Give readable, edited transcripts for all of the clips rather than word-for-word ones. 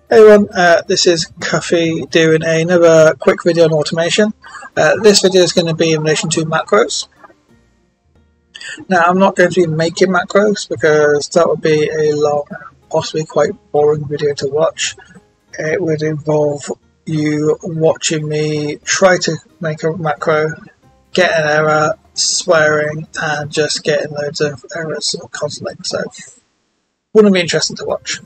Hey everyone, this is Cuffy doing another quick video on automation. This video is going to be in relation to macros. Now I'm not going to be making macros because that would be a long, possibly quite boring video to watch. It would involve you watching me try to make a macro, get an error, swearing and just getting loads of errors constantly, so wouldn't be interesting to watch.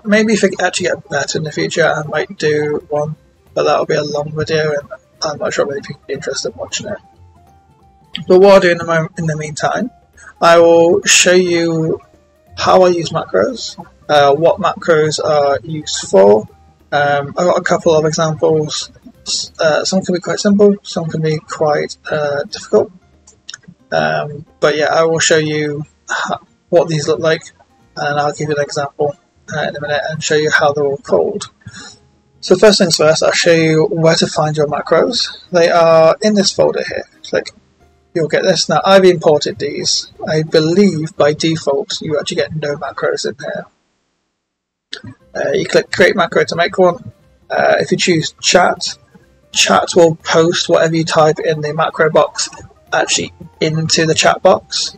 Maybe if it actually get better in the future, I might do one, but that'll be a long video, and I'm not sure many people will be interested in watching it. But what I'll do in the meantime, I will show you how I use macros, what macros are used for. I've got a couple of examples. Some can be quite simple, some can be quite difficult. But yeah, I will show you what these look like, and I'll give you an example in a minute and show you how they're all called. So first things first, I'll show you where to find your macros. They are in this folder here. Click, you'll get this. Now I've imported these. I believe by default you actually get no macros in here. You click create macro to make one. If you choose chat will post whatever you type in the macro box actually into the chat box.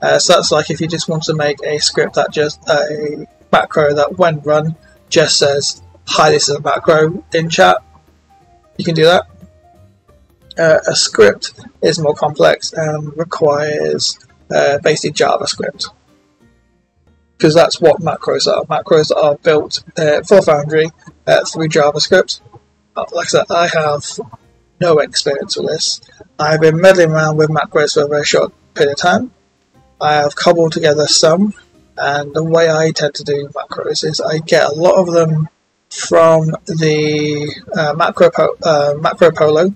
So that's like if you just want to make a script that just a macro that when run just says hi, this is a macro in chat, you can do that. A script is more complex and requires basically JavaScript, because that's what macros are. Macros are built for Foundry through JavaScript. Like I said, I have no experience with this. I've been meddling around with macros for a very short period of time. I have cobbled together some, and the way I tend to do macros is I get a lot of them from the Macro Polo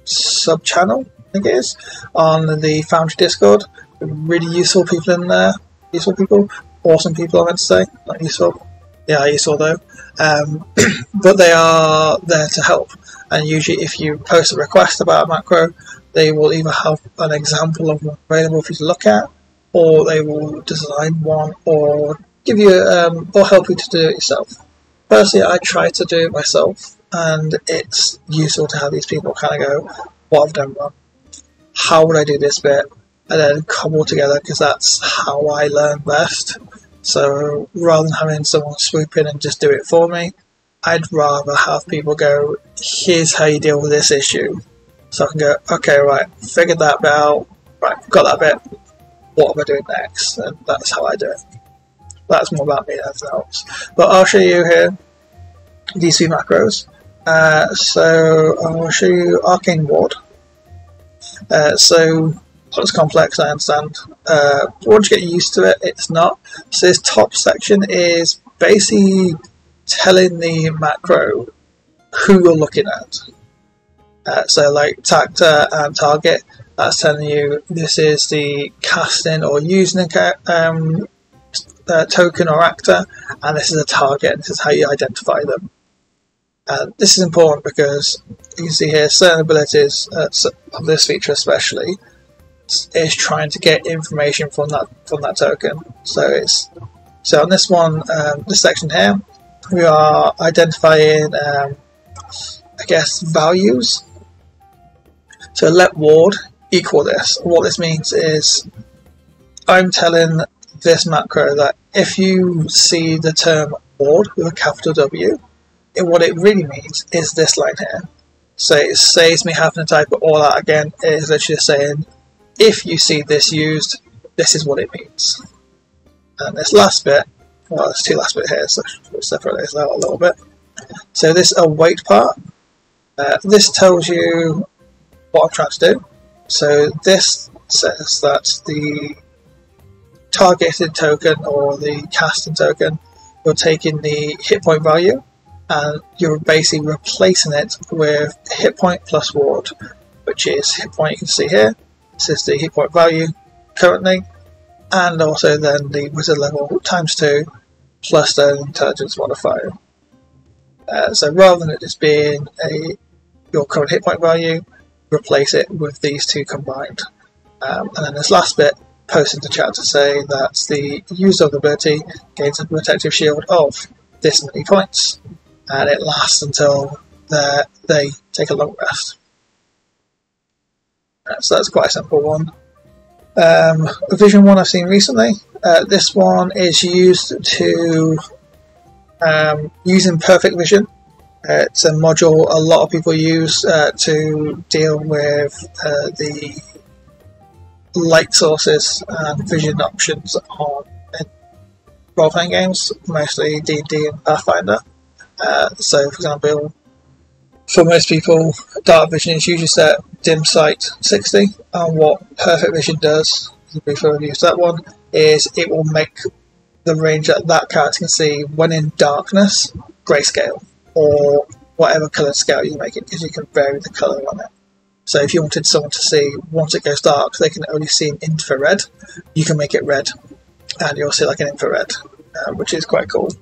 sub-channel, I think it is, on the Foundry Discord. Really useful people in there. Useful people? Awesome people, I meant to say. Not useful. Yeah, useful though. But they are there to help. And usually if you post a request about a macro, they will either have an example of one available for you to look at, or they will design one, or give you or help you to do it yourself. Personally, I try to do it myself, and it's useful to have these people kind of go, what I've done wrong, how would I do this bit, and then cobble together, because that's how I learn best. So rather than having someone swoop in and just do it for me, I'd rather have people go, here's how you deal with this issue. So I can go, okay, right, figured that bit out, right, got that bit, what am I doing next? And that's how I do it. That's more about me than anything else. But I'll show you here these three macros. So I'll show you Arcane Ward. So it's complex, I understand. Once you get used to it, it's not. So this top section is basically telling the macro who you're looking at. So like Tactor and Target, that's telling you this is the casting or using token or actor, and this is a target, and this is how you identify them. This is important because you can see here certain abilities of this feature especially is trying to get information from that token. So on this one, this section here, we are identifying I guess values. So let ward equal this. What this means is I'm telling this macro that if you see the term ward with a capital W, what it really means is this line here. So it saves me having to type it all out again. It is literally saying if you see this used, this is what it means. And this last bit, well, there's two last bit here, so we'll separate this out a little bit. So this await part, this tells you what I'm trying to do. So this says that the targeted token or the casting token, you're taking the hit point value and you're basically replacing it with hit point plus ward, which is hit point, you can see here. This is the hit point value currently, and also then the wizard level times 2 plus the intelligence modifier. So rather than it just being your current hit point value, replace it with these two combined. And then this last bit post into chat to say that the user of the ability gains a protective shield of this many points, and it lasts until they take a long rest. So that's quite a simple one. A vision one I've seen recently. This one is used to using perfect vision. It's a module a lot of people use to deal with the light sources and vision options on role-playing games, mostly D&D and Pathfinder. So, for example, for most people, dark vision is usually set dim sight 60, and what perfect vision does, as a brief review of that one, is it will make the range that character can see when in darkness grayscale, or whatever colour scale you make it, because you can vary the colour on it. So if you wanted someone to see, once it goes dark, they can only see in infrared, you can make it red, and you'll see like an infrared, which is quite cool.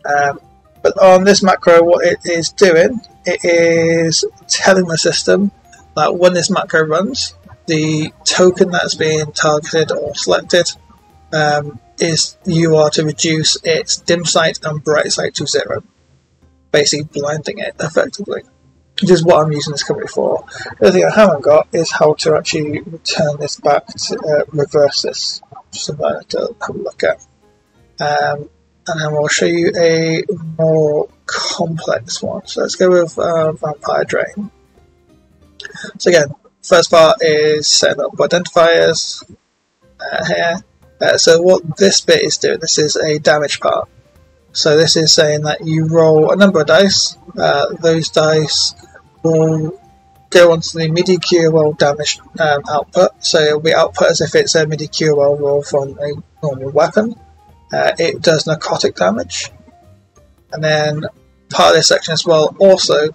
But on this macro, what it is doing, it is telling the system that when this macro runs, the token that's being targeted or selected is you are to reduce its dim sight and bright sight to 0, basically blinding it effectively, which is what I'm using this company for. The other thing I haven't got is how to actually return this back to reverse this, something I have to have a look at. And then we'll show you a more complex one. So let's go with Vampire Drain. So again, first part is setting up identifiers here. So what this bit is doing, this is a damage part. So this is saying that you roll a number of dice. Those dice will go onto the MIDI QOL damage output. So it will be output as if it's a MIDI QOL roll from a normal weapon. It does narcotic damage, and then part of this section as well, also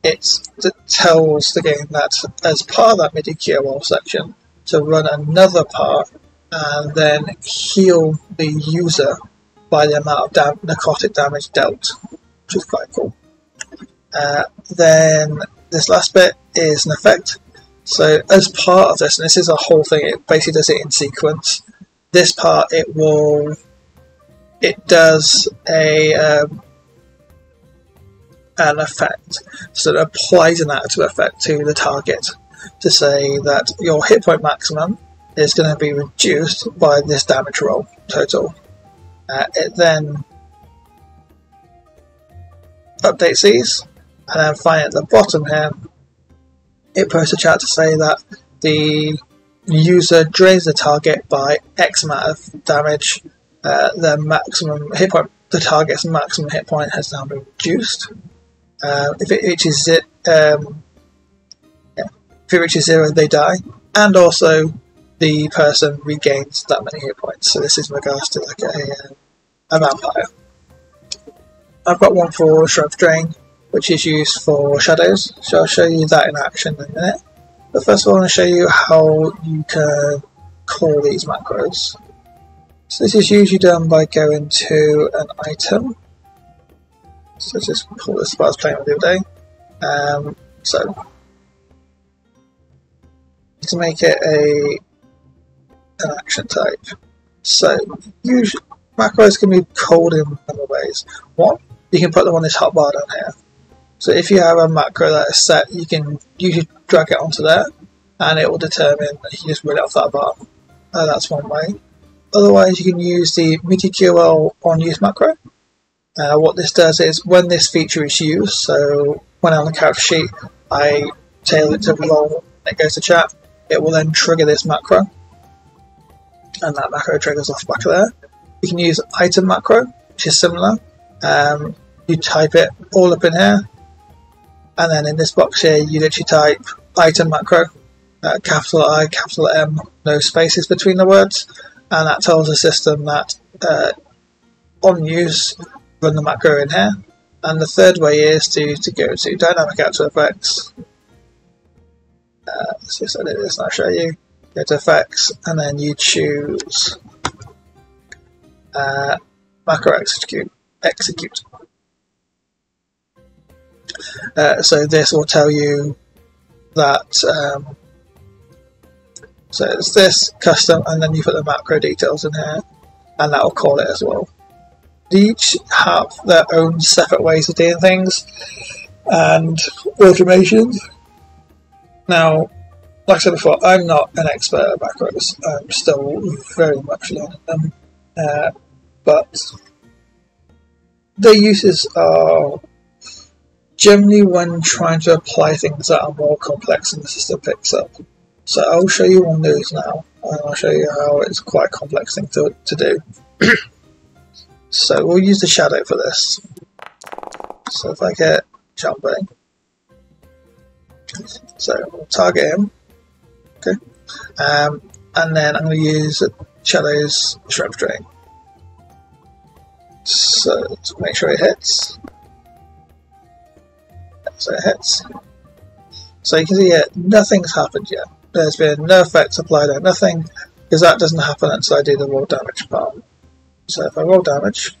it tells the game that as part of that MIDI QOL section to run another part and then heal the user by the amount of narcotic damage dealt, which is quite cool. Then this last bit is an effect. So as part of this, and this is a whole thing, it basically does it in sequence. This part it does an effect, so it applies an active effect to the target to say that your hit point maximum is going to be reduced by this damage roll total. It then updates these, and then finally at the bottom here it posts a chat to say that the user drains the target by X amount of damage. The maximum hit point, the target's maximum hit point has now been reduced. If it reaches it, if it reaches 0, they die, and also the person regains that many hit points. So this is in regards to like a vampire. I've got one for Strength Drain, which is used for shadows. So I'll show you that in action in a minute. But first of all, I want to show you how you can call these macros. So this is usually done by going to an item. So let's just pull this as playing with the other day. So to make it an action type. So usually macros can be called in other ways. One, you can put them on this hotbar down here. So if you have a macro that is set, you can usually drag it onto there, and it will determine that you just run it off that bar. That's one way. Otherwise, you can use the MIDI QOL on use macro. What this does is when this feature is used, so when on the character sheet I tail it to roll and it goes to chat, it will then trigger this macro, and that macro triggers off the back of there. You can use item macro, which is similar. You type it all up in here, and then in this box here you literally type item macro, capital I, capital M, no spaces between the words, and that tells the system that on use, run the macro in here. And the third way is to go to dynamic actor effects. Let's just edit this and I'll show you. Go to effects, and then you choose macro execute. So this will tell you that So it's this custom, and then you put the macro details in here, and that will call it as well. They each have their own separate ways of doing things and automations. Now, like I said before, I'm not an expert at macros. I'm still very much learning them, but their uses are generally when trying to apply things that are more complex than the system picks up. So I'll show you one of those now, and I'll show you how it's quite a complex thing to do. So we'll use the shadow for this. So if I get jumping, so we'll target him, okay, and then I'm going to use shadow's shrimp drain. So to make sure it hits. So it hits. So you can see here, nothing's happened yet. There's been no effects applied or nothing, because that doesn't happen until I do the roll damage part. So if I roll damage,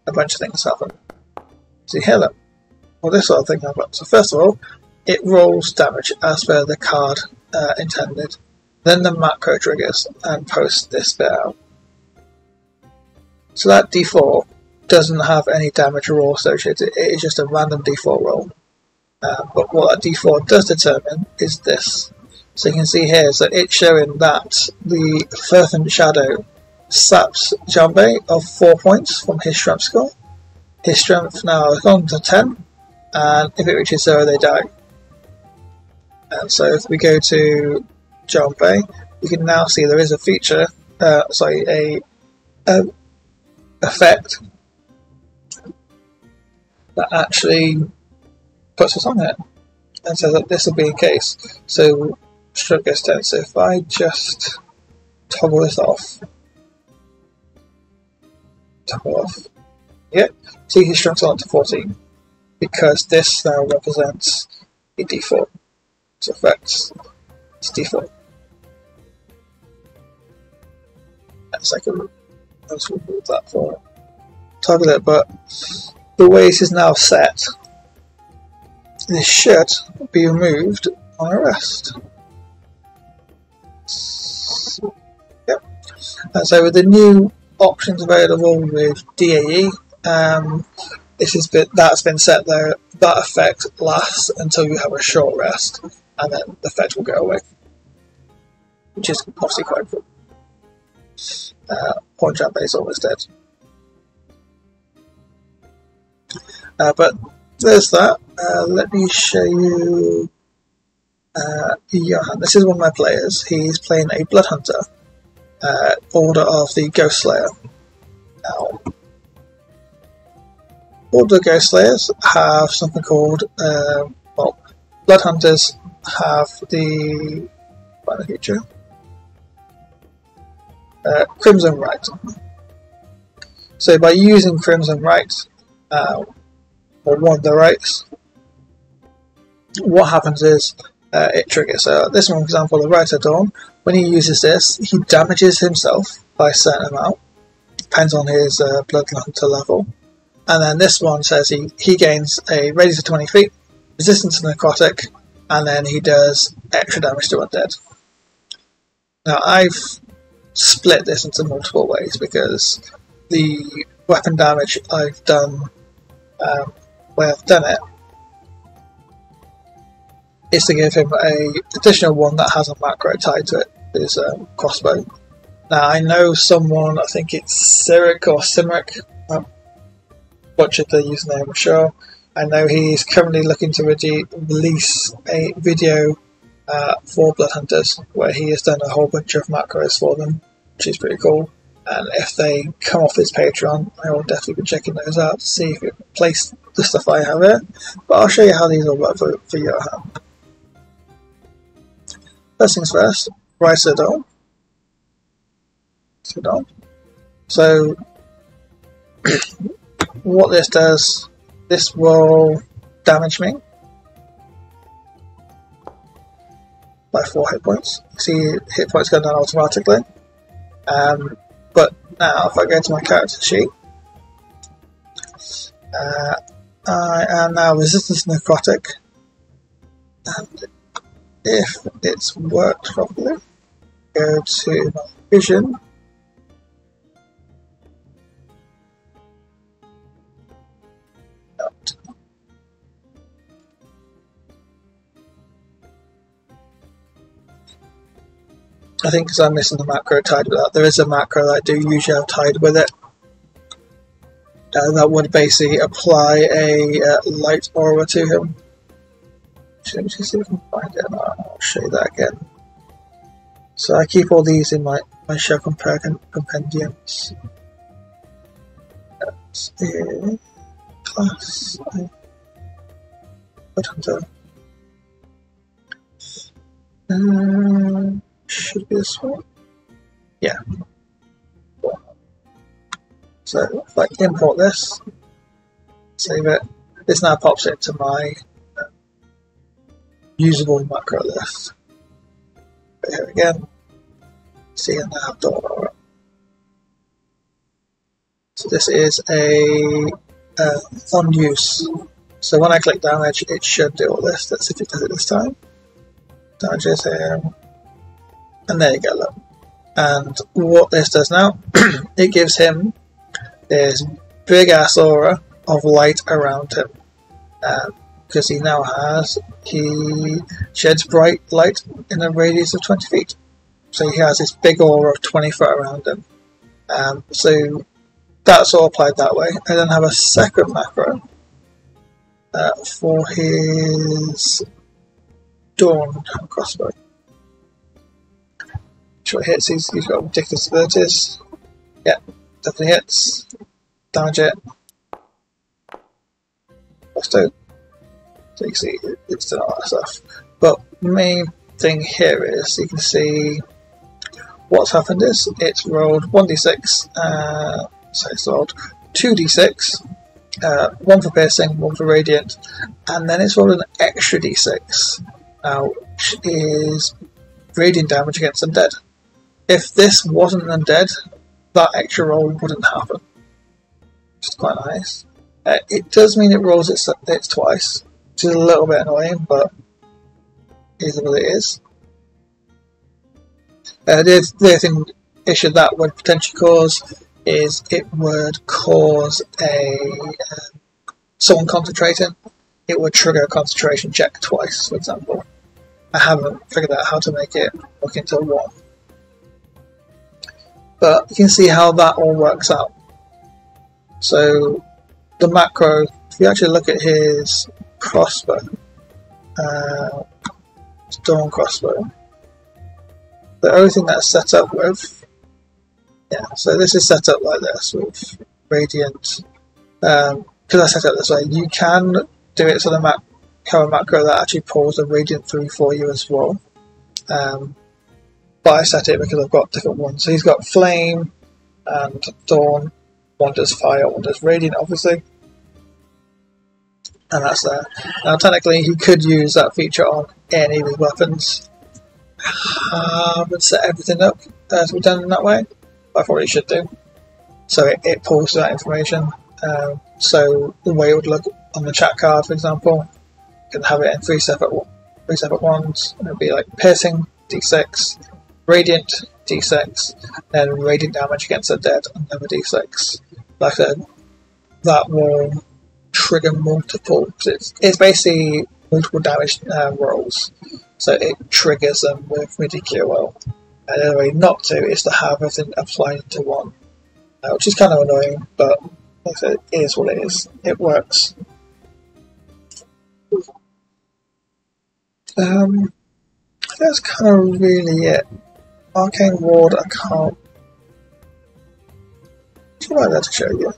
a bunch of things happen. So you hear them. Well, this sort of thing happens. So first of all, it rolls damage as per the card intended. Then the macro triggers and posts this bit out. So that D4 doesn't have any damage roll associated. It is just a random D4 roll. But what that D4 does determine is this. So you can see here that it's showing that the Fervent Shadow saps Jambe of 4 points from his strength score. His strength now has gone to 10, and if it reaches 0, they die. And so if we go to Jambe, we can now see there is a feature, a effect that actually puts us on it and says that this will be in case. So stroke goes 10. So if I just toggle this off, yep, see his strength's on to 14 because this now represents a D4. So effects, it's D4. Yes, I can just remove that for target it, but the way this is now set, this should be removed on arrest. Yep. And so with the new options available with DAE, that's been set there. That effect lasts until you have a short rest, and then the effect will go away, which is obviously quite cool. Point Jambe is almost dead. But there's that. Let me show you Johan. This is one of my players. He's playing a Blood Hunter, Order of the Ghost Slayer. Now, Order of the Ghost Slayers have something called, Blood Hunters have the feature, Crimson Right. So by using Crimson Right, or one of the rights, what happens is it triggers. So this one, for example, the Right of Dawn, when he uses this, he damages himself by a certain amount, depends on his Blood Hunter level. And then this one says he gains a radius of 20 feet, resistance to necrotic, and then he does extra damage to undead. Now I've split this into multiple ways because the weapon damage I've done, where I've done it, is to give him a additional one that has a macro tied to it, his crossbow. Now I know someone, I think it's Cyric or Cimric, butchered the username, I'm sure. I know he's currently looking to release a video for Blood Hunters where he has done a whole bunch of macros for them, which is pretty cool. And if they come off his Patreon, I will definitely be checking those out to see if it replaces the stuff I have here. But I'll show you how these all work for Johan. First things first, Rise to the Dawn. So what this does, this will damage me by 4 hit points. You see hit points go down automatically. But now if I go to my character sheet, I am now resistant to necrotic, and if it's worked properly, go to my vision. I think because I'm missing the macro tied with that. There is a macro that I do usually have tied with it. That would basically apply a light aura to him. Let me see if I can find it. I'll show you that again. So I keep all these in my show compendiums. That's a class. Should be this one. Yeah. So if I import this, save it, this now pops it to my usable macro list. But here again, see I now have dollar. So this is a on use. So when I click damage, it should do all this. Let's see if it does it this time. Damage is here. And there you go, look. And what this does now, it gives him this big ass aura of light around him. Because he sheds bright light in a radius of 20 feet. So he has this big aura of 20 foot around him. So that's all applied that way. I then have a second macro for his Dawn crossbow. Sure, hits. He's got ridiculous abilities. Yeah, definitely hits. Damage it. So you can see it's done all that stuff. But the main thing here is you can see what's happened is it's rolled 1d6. So it's rolled 2d6. One for piercing, one for radiant, and then it's rolled an extra d6. Now, which is radiant damage against undead. If this wasn't undead, that extra roll wouldn't happen. Which is quite nice. It does mean it rolls it twice, which is a little bit annoying, but it is what it is. The other thing issue that would potentially cause is it would cause someone concentrating. It would trigger a concentration check twice, for example. I haven't figured out how to make it work into one. But you can see how that all works out. So the macro, if you actually look at his crossbow, Dawn crossbow, the only thing that's set up with, so this is set up like this with radiant. Because I set it up this way, you can do it so the have a macro that actually pulls the radiant through for you as well. But I set it because I've got different ones. So he's got flame and dawn. One does fire, one does radiant, obviously. And that's there. Now, technically, he could use that feature on any of his weapons. I haven't set everything up to be done in that way, but I thought it should do. So it pulls that information. So the way it would look on the chat card, for example, you can have it in three separate ones. It would be like piercing, d6, radiant, d6, then radiant damage against undead, another d6. Like I said, that will trigger multiple. It's basically multiple damage rolls, so it triggers them with ridiculous. And the way not to is to have everything applied into one, which is kind of annoying, but like I said, it is what it is. It works. That's kind of really it. Arcane Ward, I can't. What am I there to show you?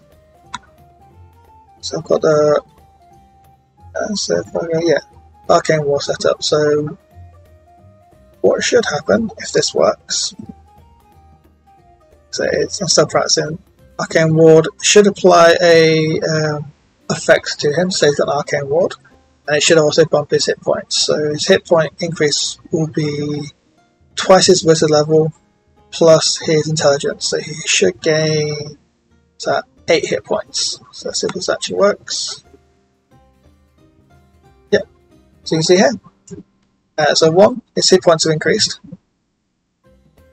So I've got the. So if I go, Arcane Ward set up. So what should happen if this works? So I'm still practicing. Arcane Ward should apply a effect to him, so he's got an Arcane Ward, and it should also bump his hit points. So his hit point increase will be twice his wizard level plus his intelligence. So he should gain 8 hit points. So let's see if this actually works. Yep. So you can see here, So 1, his hit points have increased.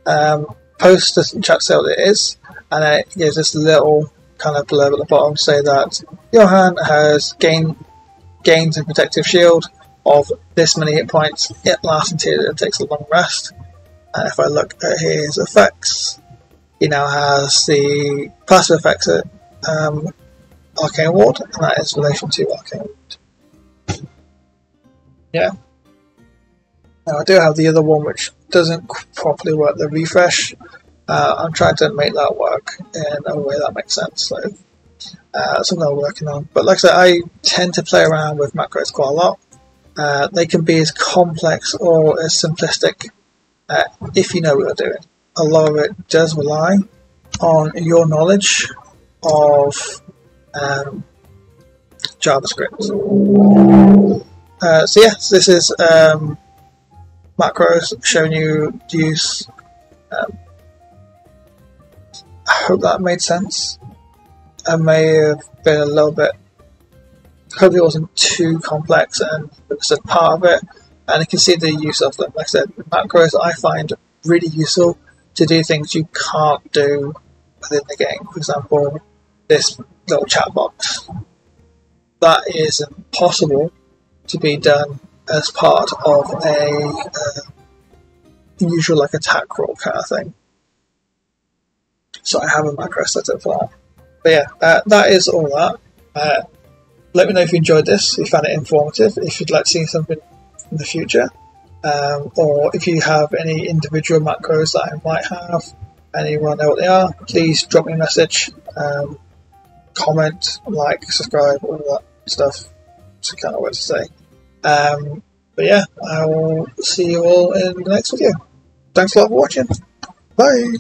Post the chat say what it is, and then it gives this little kind of blurb at the bottom to say that Johan has gains a protective shield of this many hit points. It lasts until it takes a long rest. And if I look at his effects, he now has the passive effects at Arcane Ward, and that is in relation to Arcane Ward. Yeah. Now I do have the other one which doesn't properly work, the refresh. I'm trying to make that work in a way that makes sense, so something I'm working on. But like I said, I tend to play around with macros quite a lot. They can be as complex or as simplistic if you know what you're doing. A lot of it does rely on your knowledge of JavaScript. So yes, this is macros showing you the use. I hope that made sense. I may have been a little bit, hopefully it wasn't too complex and it was a part of it, and you can see the use of them. Like I said, macros I find really useful to do things you can't do within the game. For example, this little chat box. That is impossible to be done as part of a usual like attack roll kind of thing. So I have a macro set up for that. But yeah, that is all that. Let me know if you enjoyed this, if you found it informative, if you'd like to see something in the future, or if you have any individual macros that I might have and you want to know what they are, please drop me a message, comment, like, subscribe, all that stuff. It's kind of what to say. But yeah, I will see you all in the next video. Thanks a lot for watching. Bye!